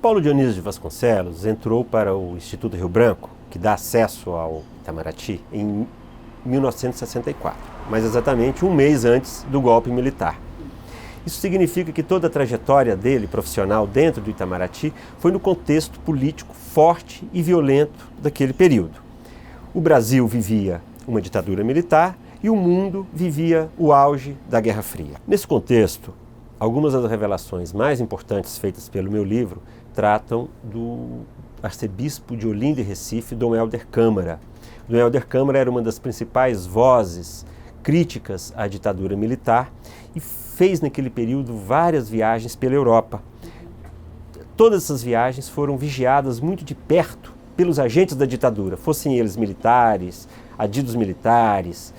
Paulo Dionísio de Vasconcelos entrou para o Instituto Rio Branco, que dá acesso ao Itamaraty, em 1964, mas exatamente um mês antes do golpe militar. Isso significa que toda a trajetória dele, profissional, dentro do Itamaraty, foi no contexto político forte e violento daquele período. O Brasil vivia uma ditadura militar e o mundo vivia o auge da Guerra Fria. Nesse contexto, algumas das revelações mais importantes feitas pelo meu livro tratam do arcebispo de Olinda e Recife, Dom Helder Câmara. Dom Helder Câmara era uma das principais vozes críticas à ditadura militar e fez naquele período várias viagens pela Europa. Todas essas viagens foram vigiadas muito de perto pelos agentes da ditadura, fossem eles militares, adidos militares,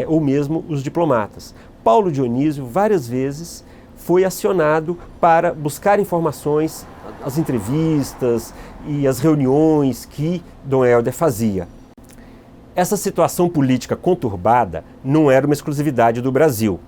ou mesmo os diplomatas. Paulo Dionísio várias vezes foi acionado para buscar informações, as entrevistas e as reuniões que Dom Helder fazia. Essa situação política conturbada não era uma exclusividade do Brasil.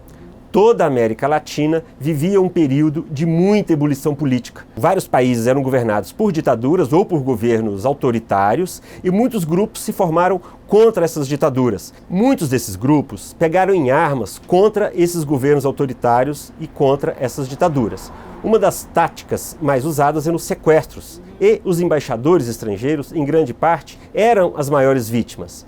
Toda a América Latina vivia um período de muita ebulição política. Vários países eram governados por ditaduras ou por governos autoritários e muitos grupos se formaram contra essas ditaduras. Muitos desses grupos pegaram em armas contra esses governos autoritários e contra essas ditaduras. Uma das táticas mais usadas eram os sequestros e os embaixadores estrangeiros, em grande parte, eram as maiores vítimas.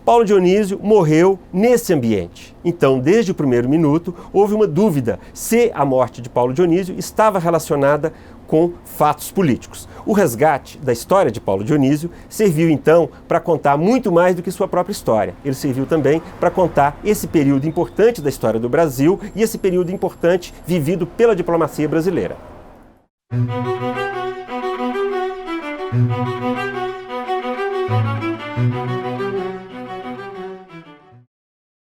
Paulo Dionísio morreu nesse ambiente. Então, desde o primeiro minuto, houve uma dúvida se a morte de Paulo Dionísio estava relacionada com fatos políticos. O resgate da história de Paulo Dionísio serviu, então, para contar muito mais do que sua própria história. Ele serviu também para contar esse período importante da história do Brasil e esse período importante vivido pela diplomacia brasileira.